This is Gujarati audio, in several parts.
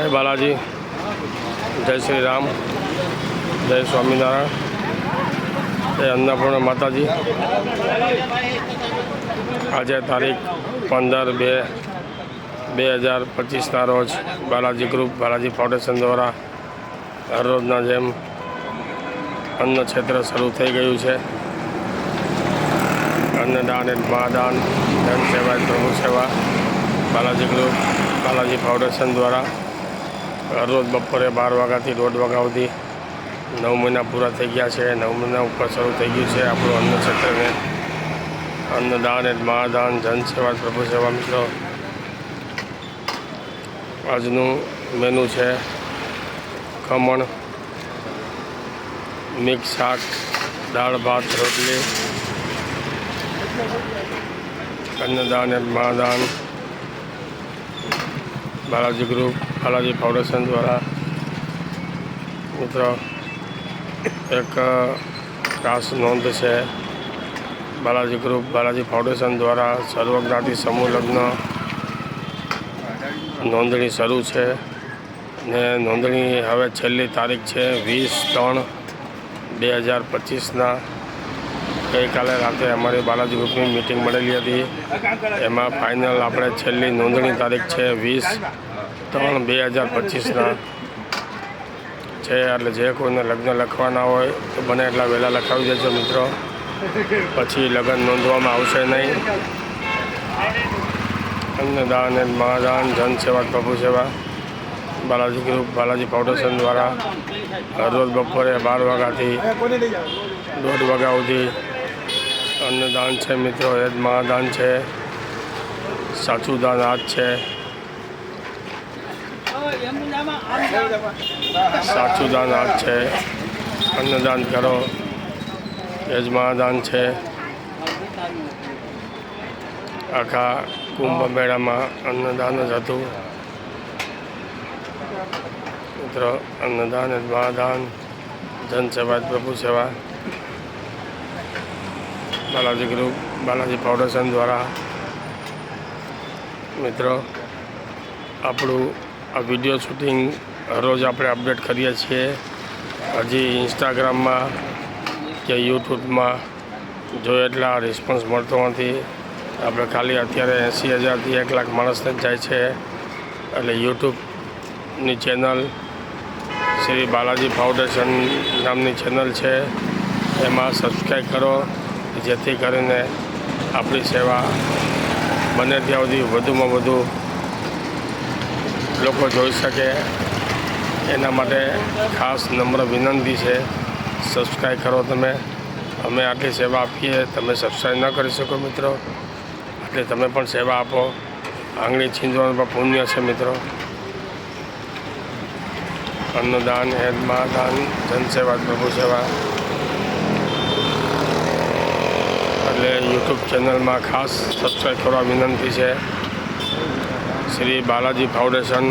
જય બાલાજી, જય શ્રી રામ, જય સ્વામિનારાયણ, જય અન્નપૂર્ણા માતાજી। આજે તારીખ 15/2/2025 રોજ બાલાજી ગ્રુપ બાલાજી ફાઉન્ડેશન દ્વારા હરરોજના જેમ અન્ન ક્ષેત્ર શરૂ થઈ ગયું છે। અન્નદાન અને મહાદાન, જન સેવા, પ્રભુ સેવા બાલાજી ગ્રુપ બાલાજી ફાઉન્ડેશન દ્વારા હરરોજ બપોરે 12 વાગ્યાથી 1:30 વાગ્યા સુધી 9 મહિના પૂરા થઈ ગયા છે। 9 મહિના ઉપર શરૂ થઈ ગયું છે આપણું અન્ન ક્ષેત્રને અન્નદાન અને મહાદાન, જન સેવા, પ્રભુ સેવા। મિત્રો, આજનું મેનુ છે ખમણ, મિક્સ શાક, દાળ ભાત, રોટલી, અન્નદાન અને મહાદાન બાલાજી ગ્રુપ બાલાજી ફાઉન્ડેશન દ્વારા। મિત્રો, એક ખાસ નોંધ છે, બાલાજી ગ્રુપ બાલાજી ફાઉન્ડેશન દ્વારા સર્વજ્ઞાતિ સમૂહ લગ્ન નોંધણી શરૂ છે ને નોંધણી હવે છેલ્લી તારીખ છે 20/3/2025। ગઈકાલે રાતે અમારી બાલાજી ગ્રુપની મિટિંગ મળેલી હતી, એમાં ફાઇનલ આપણે છેલ્લી નોંધણી તારીખ છે 20/3/2025 છે। એટલે જે કોઈને લગ્ન લખવાના હોય તો બને એટલા વહેલા લખાવી દેજો મિત્રો, પછી લગ્ન નોંધવામાં આવશે નહીં। અન્નદાન અને મહાદાન, જન સેવા, પ્રભુ સેવા બાલાજી ગ્રુપ બાલાજી ફાઉન્ડેશન દ્વારા હરરોજ બપોરે 12 વાગ્યાથી 1:30 વાગ્યા સુધી અન્નદાન છે મિત્રો, એ જ મહાદાન છે, સાચું દાન આ જ છે। સાચું દાન આ જ છે, અન્નદાન કરો એ જ મહાદાન છે। આખા કુંભ મેળામાં અન્નદાન જ હતું મિત્રો। અન્નદાન જ મહાદાન, જન સેવા, પ્રભુ સેવા બાલાજી ગ્રુપ બાલાજી ફાઉન્ડેશન દ્વારા। મિત્રો, આપણું આ વિડીયો શૂટિંગ રોજ આપણે અપડેટ કરીએ છીએ। હજી ઇન્સ્ટાગ્રામમાં કે યુટ્યુબમાં જો એટલા રિસ્પોન્સ મળતો નથી। આપણે ખાલી અત્યારે 80,000થી 1 લાખ માણસને જ જાય છે। એટલે યુટ્યુબની ચેનલ શ્રી બાલાજી ફાઉન્ડેશન નામની ચેનલ છે, એમાં સબસ્ક્રાઈબ કરો, જેથી કરીને આપણી સેવા બને ત્યાં સુધી વધુમાં વધુ લોકો જોઈ શકે। એના માટે ખાસ નમ્ર વિનંતી છે, સબસ્ક્રાઈબ કરો તમે। અમે આટલી સેવા આપીએ, તમે સબસ્ક્રાઈબ ન કરી શકો મિત્રો, એટલે તમે પણ સેવા આપો। આંગળી છીંદવાનું પણ પુણ્ય છે મિત્રો। અન્નદાન, હેદ મહાદાન, જન સેવા, પ્રભુ સેવા એટલે યુટ્યુબ ચેનલમાં ખાસ સબસ્ક્રાઈબ કરવા વિનંતી છે। શ્રી બાલાજી ફાઉન્ડેશન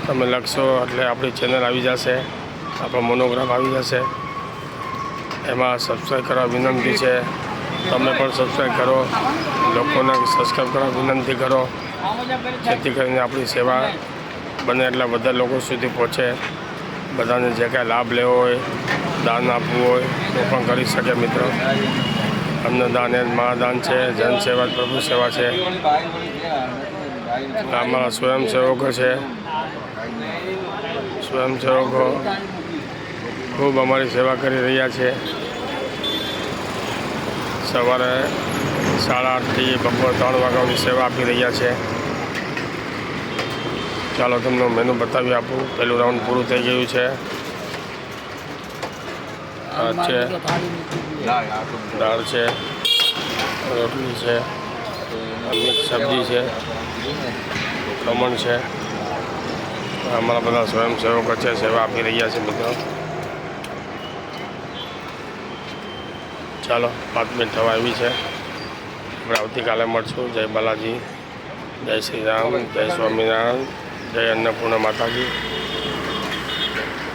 તમે લખશો એટલે આપણી ચેનલ આવી જશે, આપણો મોનોગ્રામ આવી જશે, એમાં સબસ્ક્રાઈબ કરવા વિનંતી છે। તમે પણ સબસ્ક્રાઈબ કરો, લોકોને સબસ્ક્રાઈબ કરવા વિનંતી કરો, જેથી કરીને આપણી સેવા બને એટલા બધા લોકો સુધી પહોંચે। બધાને જે કાંઈ લાભ લેવો હોય, દાન આપવું હોય તો પણ કરી શકે મિત્રો। અન્નદાન એ મહાદાન છે, જન સેવા, પ્રભુ સેવા છે। અમારા સ્વયંસેવકો છે, સ્વયંસેવકો ખૂબ અમારી સેવા કરી રહ્યા છે। સવારે 8:30થી બપોર 3 વાગ્યા સુધી સેવા આપી રહ્યા છે। ચાલો તમને મેનુ બતાવી આપું। પહેલું રાઉન્ડ પૂરું થઈ ગયું છે। ભાત છે, દાળ છે, રોટલી છે, મિક્સ સબ્જી છે, ખમણ છે। અમારા બધા સ્વયંસેવકો છે, સેવા આપી રહ્યા છે મિત્રો। ચાલો 5 મિનિટ થવા આવી છે, આપણે આવતીકાલે મળશું। જય બાલાજી, જય શ્રી રામ, જય સ્વામિનારાયણ, જય અન્નપૂર્ણા માતાજી।